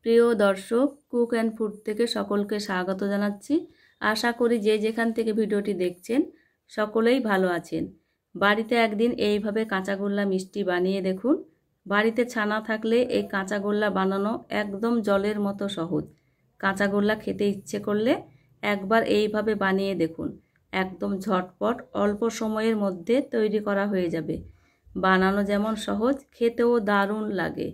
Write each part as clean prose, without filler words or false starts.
প্রিয় দর্শক, cook and food থেকে সকলকে স্বাগত জানাচ্ছি। আশা করি যে যেখান থেকে ভিডিওটি দেখছেন সকলেই ভালো আছেন। বাড়িতে একদিন এইভাবে কাঁচাগোল্লা মিষ্টি বানিয়ে দেখুন। বাড়িতে ছানা থাকলে এই কাঁচাগোল্লা বানানো একদম জলের মতো সহজ। কাঁচাগোল্লা খেতে ইচ্ছে করলে একবার এইভাবে বানিয়ে দেখুন। একদম ঝটপট অল্প সময়ের মধ্যে তৈরি করা হয়ে যাবে। বানানো যেমন সহজ, খেতেও দারুণ লাগে।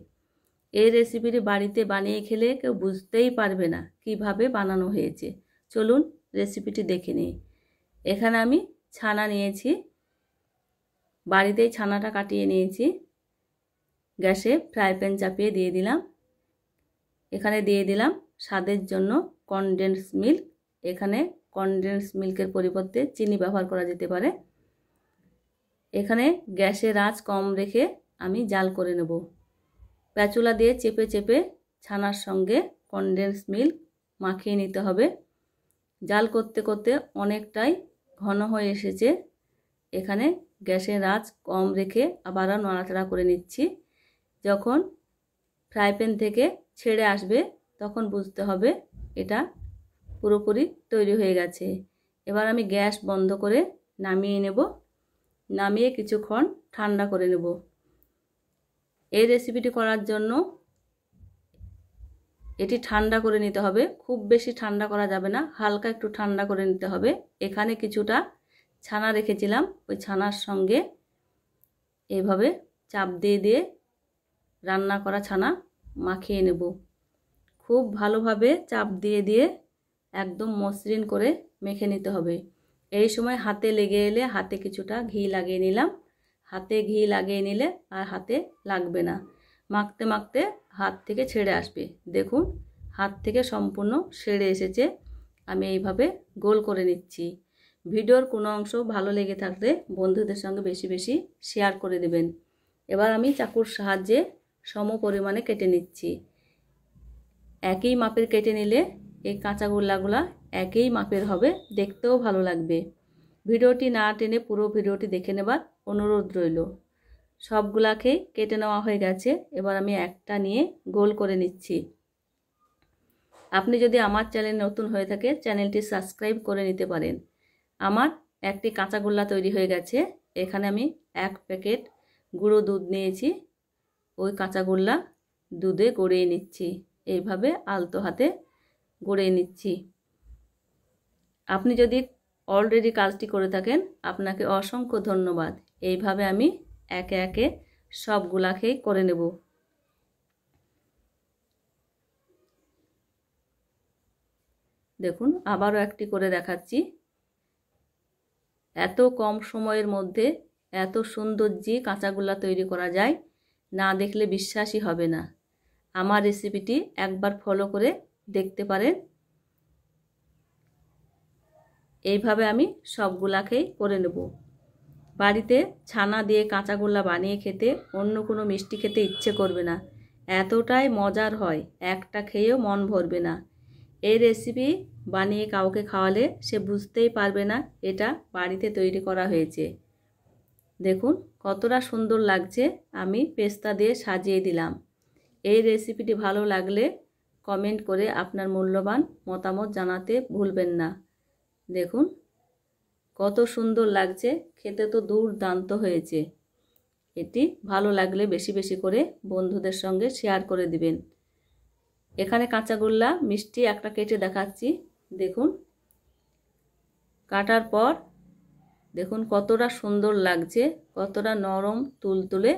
এই রেসিপিটি বাড়িতে বানিয়ে খেলে কেউ বুঝতেই পারবে না কিভাবে বানানো হয়েছে। চলুন রেসিপিটি দেখে নিই। এখানে আমি ছানা নিয়েছি, বাড়িতেই ছানাটা কাটিয়ে নিয়েছি। গ্যাসে ফ্রাই প্যান চাপিয়ে দিয়ে দিলাম। এখানে দিয়ে দিলাম স্বাদের জন্য কনডেন্স মিল্ক। এখানে কনডেন্স মিল্কের পরিবর্তে চিনি ব্যবহার করা যেতে পারে। এখানে গ্যাসের আঁচ কম রেখে আমি জাল করে নেব। প্যাচুলা দিয়ে চেপে চেপে ছানার সঙ্গে কনডেন্স মিল্ক মাখিয়ে নিতে হবে। জাল করতে করতে অনেকটাই ঘন হয়ে এসেছে। এখানে গ্যাসের আঁচ কম রেখে আবারও নাড়াচাড়া করে নিচ্ছি। যখন ফ্রাই প্যান থেকে ছেড়ে আসবে তখন বুঝতে হবে এটা পুরোপুরি তৈরি হয়ে গেছে। এবার আমি গ্যাস বন্ধ করে নামিয়ে নেব। নামিয়ে কিছুক্ষণ ঠান্ডা করে নেব। এই রেসিপিটি করার জন্য এটি ঠান্ডা করে নিতে হবে। খুব বেশি ঠান্ডা করা যাবে না, হালকা একটু ঠান্ডা করে নিতে হবে। এখানে কিছুটা ছানা রেখেছিলাম, ওই ছানার সঙ্গে এইভাবে চাপ দিয়ে দিয়ে রান্না করা ছানা মাখিয়ে নেব। খুব ভালোভাবে চাপ দিয়ে দিয়ে একদম মসৃণ করে মেখে নিতে হবে। এই সময় হাতে লেগে এলে হাতে কিছুটা ঘি লাগিয়ে নিলাম। হাতে ঘি লাগিয়ে নিলে আর হাতে লাগবে না। মাখতে মাখতে হাত থেকে ছেড়ে আসবে। দেখুন হাত থেকে সম্পূর্ণ ছেড়ে এসেছে। আমি এইভাবে গোল করে নিচ্ছি। ভিডিওর কোনো অংশ ভালো লেগে থাকলে বন্ধুদের সঙ্গে বেশি বেশি শেয়ার করে দেবেন। এবার আমি চাকুর সাহায্যে সম পরিমাণে কেটে নিচ্ছি। একই মাপের কেটে নিলে এই কাঁচাগোল্লাগুলা একই মাপের হবে, দেখতেও ভালো লাগবে। ভিডিওটি না টেনে পুরো ভিডিওটি দেখে নেবার অনুরোধ রইল। সবগুলাকেই কেটে নেওয়া হয়ে গেছে। এবার আমি একটা নিয়ে গোল করে নিচ্ছি। আপনি যদি আমার চ্যানেল নতুন হয়ে থাকে চ্যানেলটি সাবস্ক্রাইব করে নিতে পারেন। আমার একটি কাঁচাগোল্লা তৈরি হয়ে গেছে। এখানে আমি 1 প্যাকেট গুঁড়ো দুধ নিয়েছি। ওই কাঁচাগোল্লা দুধে গড়িয়ে নিচ্ছি। এইভাবে আলতো হাতে গড়িয়ে নিচ্ছি। আপনি যদি অলরেডি কাজটি করে থাকেন আপনাকে অসংখ্য ধন্যবাদ। এইভাবে আমি একে একে সবগুলাকেই করে নেব। দেখুন আবারও একটি করে দেখাচ্ছি। এত কম সময়ের মধ্যে এত সুন্দর যে কাঁচাগোল্লা তৈরি করা যায়, না দেখলে বিশ্বাসই হবে না। আমার রেসিপিটি একবার ফলো করে দেখতে পারেন। এইভাবে আমি সবগুলাকেই করে নেব। বাড়িতে ছানা দিয়ে কাঁচাগোল্লা বানিয়ে খেতে অন্য কোনো মিষ্টি খেতে ইচ্ছে করবে না, এতটাই মজার হয়, একটা খেয়েও মন ভরবে না। এই রেসিপি বানিয়ে কাউকে খাওয়ালে সে বুঝতেই পারবে না এটা বাড়িতে তৈরি করা হয়েছে। দেখুন কতটা সুন্দর লাগছে। আমি পেস্তা দিয়ে সাজিয়ে দিলাম। এই রেসিপিটি ভালো লাগলে কমেন্ট করে আপনার মূল্যবান মতামত জানাতে ভুলবেন না। দেখুন কত সুন্দর লাগছে, খেতে তো দুর্দান্ত হয়েছে। এটি ভালো লাগলে বেশি বেশি করে বন্ধুদের সঙ্গে শেয়ার করে দিবেন। এখানে কাঁচাগোল্লা মিষ্টি একটা কেটে দেখাচ্ছি। দেখুন কাটার পর দেখুন কতটা সুন্দর লাগছে, কতটা নরম তুলতুলে